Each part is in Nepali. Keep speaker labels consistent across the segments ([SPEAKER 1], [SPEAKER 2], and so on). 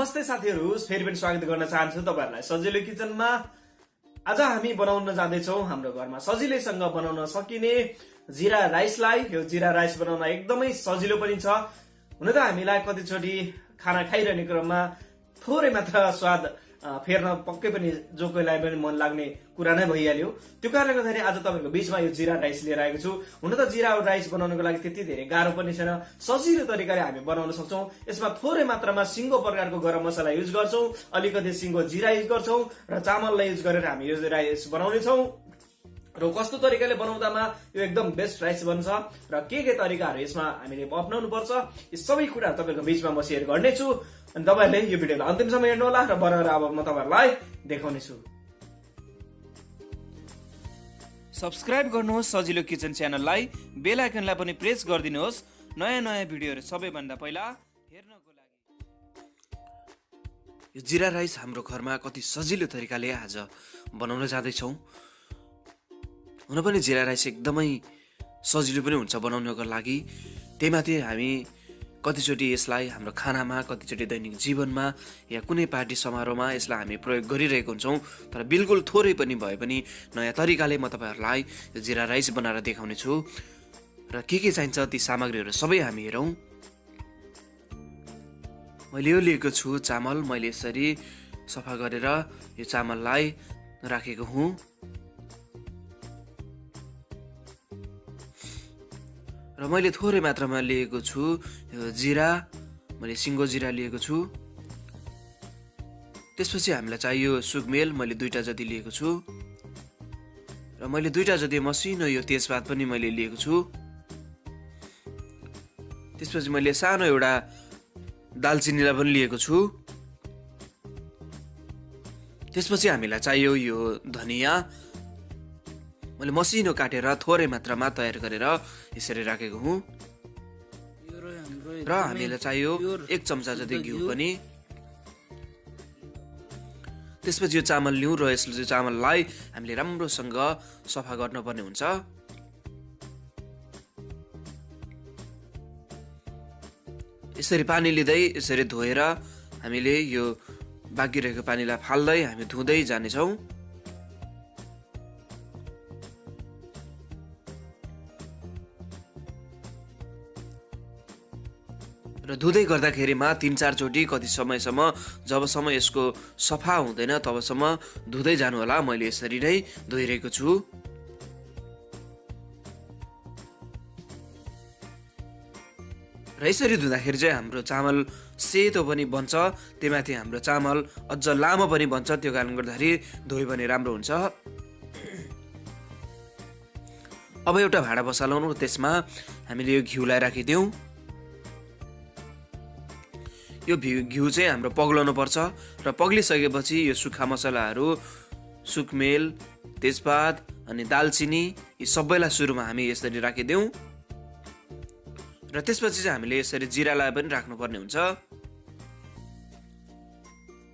[SPEAKER 1] नमस्ते साथीहरु, फेरि पनि स्वागत गर्न चाहन्छु तपाईहरुलाई सजिलो किचनमा। आज हामी बनाउन जाँदैछौं हाम्रो घरमा सजिलैसँग बनाउन सकिने जीरा राइसलाई। यो जीरा राइस बनाउन एकदमै सजिलो पनि छ। हुन त हामीलाई कतिचोटी खाना खाइरहने क्रममा थोरै मात्र स्वाद फेर्न पक्कै पनि जो कोहीलाई पनि मन लाग्ने कुरा नै भइहाल्यो। त्यो कारणले गर्दाखेरि आज तपाईहरुको बीचमा यो जीरा राइस लिएर आएको छु। हुन त जीरा राइस बनाउनको लागि त्यति धेरै गाह्रो पनि छैन, सजिलो तरिकाले हामी बनाउन सक्छौं। यसमा थोरै मात्रामा सिंगो प्रकारको गरम मसला युज गर्छौं, अलिकति सिंगो जीरा युज गर्छौं र चामललाई युज गरेर हामी यो राइस बनाउने छौं। र कस्तो तरिकाले बनाउँदामा यो एकदम बेस्ट राइस बन्छ र के तरिकाहरु यसमा हामीले अपनाउनु पर्छ, यी सबै कुरा तपाईहरुको बीचमा म शेयर गर्नेछु। अनि तपाईहरुले यो भिडियोलाई अन्तिमसम्म हेर्नु होला र बनाएर अब म तपाईहरुलाई देखाउने छु। सब्स्क्राइब गर्नुहोस् सजिलो किचन च्यानललाई, बेल आइकनलाई पनि प्रेस गरिदिनुहोस् नयाँ नयाँ भिडियोहरु सबैभन्दा पहिला हेर्नको लागि। यो जीरा राइस हाम्रो घरमा कति सजिलो तरिकाले आज बनाउन जाँदै छौं। हुन पनि जीरा राइस एकदमै सजिलो पनि हुन्छ बनाउनको लागि। त्यहीमाथि हामी कतिचोटी यसलाई हाम्रो खानामा, कतिचोटी दैनिक जीवनमा या कुनै पार्टी समारोहमा यसलाई हामी प्रयोग गरिरहेको हुन्छौं। तर बिल्कुल थोरै पनि भए पनि नयाँ तरिकाले म तपाईहरुलाई यो जीरा राइस बनाएर देखाउने छु। र के चाहिन्छ ती सामग्रीहरु सबै हामी हेरौं। मैले यो लिएको छु चामल। मैले यसरी सफा गरेर यो चामललाई राखेको हुँ। र मैले थोरै मात्रामा लिएको छु यो जीरा, मैले सिंगो जीरा लिएको छु। त्यसपछि हामीलाई चाहियो सुकमेल, मैले 2टा जति लिएको छु। र मैले 2टा जति मसिनो यो तेजपात पनि मैले लिएको छु। त्यसपछि मैले सानो एउटा दालचिनीलाई पनि लिएको छु। त्यसपछि हामीलाई चाहियो यो धनिया, मैले मसिनो काटेर थोरै मात्रामा तयार गरेर यसरी राखेको हुँ। र हामीलाई चाहियो 1 चम्चा जति घिउ पनि। त्यसपछि यो चामल लिउँ र यस चामललाई हामीले राम्रोसँग सफा गर्नुपर्ने हुन्छ। यसरी पानी लिँदै यसरी धोएर हामीले यो बाँकी रहेको पानीलाई फाल्दै हामी धुँदै जानेछौँ। र धुँदै गर्दाखेरिमा 3-4 चोटी कति समयसम्म, जबसम्म यसको सफा हुँदैन तबसम्म धुँदै जानु होला। मैले यसरी नै धोइरहेको छु। र यसरी धुँदाखेरि चाहिँ हाम्रो चामल सेतो पनि बन्छ, त्यहीमाथि हाम्रो चामल अझ लामो पनि बन्छ। त्यो कारणले गर्दाखेरि धोयो भने राम्रो हुन्छ। अब एउटा भाँडा बसालौँ, त्यसमा हामीले यो घिउलाई राखिदिउँ। यो घिउ चाहिँ हाम्रो पग्लाउनु पर्छ र पग्लिसकेपछि यो सुक्खा मसलाहरू, सुकमेल, तेजपात अनि दालचिनी यी सबैलाई सुरुमा हामी यसरी राखिदिउँ। र त्यसपछि चाहिँ हामीले यसरी जिरालाई पनि राख्नुपर्ने हुन्छ।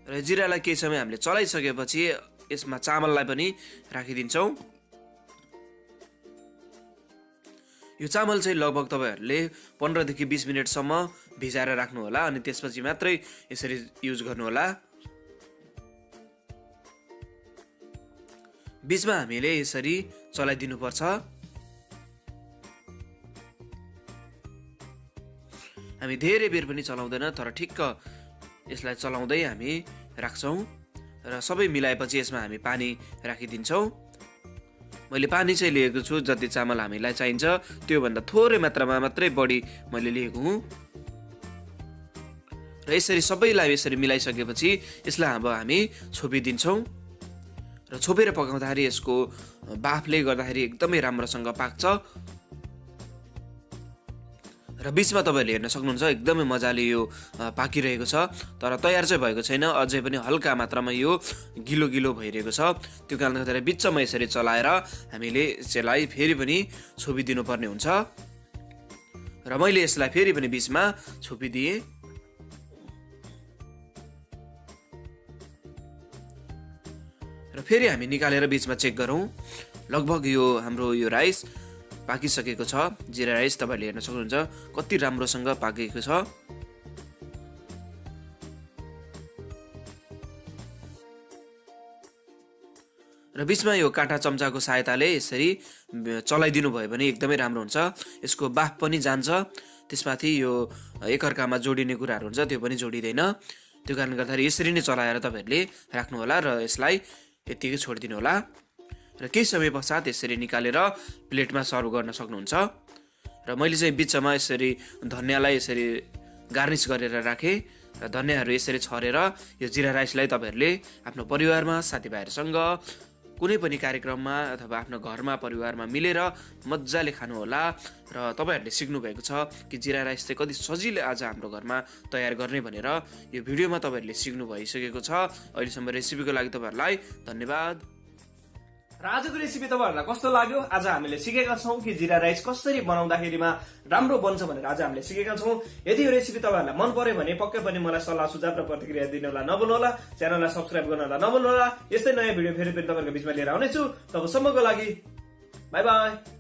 [SPEAKER 1] र जिरालाई केही समय हामीले चलाइसकेपछि यसमा चामललाई पनि राखिदिन्छौँ। यो चामल चाहिँ लगभग तपाईहरुले 15 देखि 20 मिनेटसम्म भिजाएर राख्नु होला, अनि त्यसपछि मात्रै यसरी युज गर्नु होला। बीचमा हामीले यसरी चलाइदिनु पर्छ। हामी धेरै बेर पनि चलाउँदैन, तर ठिक्क यसलाई चलाउँदै हामी राख्छौं र सबै मिलाएपछि यसमा हामी पानी राखिदिन्छौं। मैले पानी चाहिँ लिएको छु जति चामल हामीलाई चाहिन्छ त्यो भन्दा थोरै मात्रामा मात्रै बढी मैले लिएको हुँ। र यसरी सबैलाई यसरी मिलाइसकेपछि यसलाई अब हामी छोपिदिन्छौं। र छोपेर पकाउँदाखेरि यसको बाफले गर्दाखेरि एकदमै राम्रोसँग पाक्छ। र बीचमा तपाईहरुले हेर्न सक्नुहुन्छ एकदमै मजाले यो पाकिरहेको छ, तर तयार चाहिँ भएको छैन। अझै पनि हल्का मात्रामा यो गिलो गिलो भइरहेको छ। त्यो कारणले गर्दा बीचमा यसरी चलाएर हामीले यसलाई फेरि पनि छोपिदिनु पर्ने हुन्छ। र मैले यसलाई फेरि पनि बीचमा छोपिदिए। र फेरि हामी निकालेर बीचमा चेक गरौँ। लगभग यो हाम्रो यो राइस पाकिसकेको छ। जीरा राइस तपाईहरुले हेर्न सक्नुहुन्छ कति राम्रोसँग पाकेको छ।
[SPEAKER 2] र बिचमा यो काँटा चम्चाको सहायताले यसरी चलाइदिनु भयो भने एकदमै राम्रो हुन्छ। यसको बाफ पनि जान्छ, त्यसमाथि यो एकअर्कामा जोडिने कुराहरू हुन्छ त्यो पनि जोडिँदैन। त्यो कारणले गर्दाखेरि यसरी नै चलाएर तपाईँहरूले राख्नुहोला र यसलाई यतिकै छोडिदिनु होला र केही समय पश्चात यसरी निकालेर प्लेटमा सर्भ गर्न सक्नुहुन्छ। र मैले चाहिँ बिचमा यसरी धनियाँलाई यसरी गार्निस गरेर राखेँ र धनियाँहरू यसरी छरेर यो जिरा राइसलाई तपाईँहरूले आफ्नो परिवारमा साथीभाइहरूसँग कुनै पनि कार्यक्रममा अथवा आफ्नो घरमा परिवारमा मिलेर मजाले खानुहोला। र तपाईँहरूले सिक्नुभएको छ कि जिरा राइस चाहिँ कति सजिलो आज हाम्रो घरमा तयार गर्ने भनेर यो भिडियोमा तपाईँहरूले सिक्नु भइसकेको छ। अहिलेसम्म रेसिपीको लागि तपाईँहरूलाई धन्यवाद।
[SPEAKER 1] र आजको रेसिपी तपाईँहरूलाई कस्तो लाग्यो? आज हामीले सिकेका छौँ कि जिरा राइस कसरी बनाउँदाखेरिमा राम्रो बन्छ भनेर आज हामीले सिकेका छौँ। यदि यो रेसिपी तपाईँहरूलाई मन पर्यो भने पक्कै पनि मलाई सल्लाह सुझाव र प्रतिक्रिया दिनुहोला नभुल्नुहोला। च्यानललाई सब्सक्राइब गर्नुहोला नभुल्नुहोला। यस्तै नयाँ भिडियो फेरि पनि तपाईँहरूको बिचमा लिएर आउनेछु। तबसम्मको लागि बाई बाई।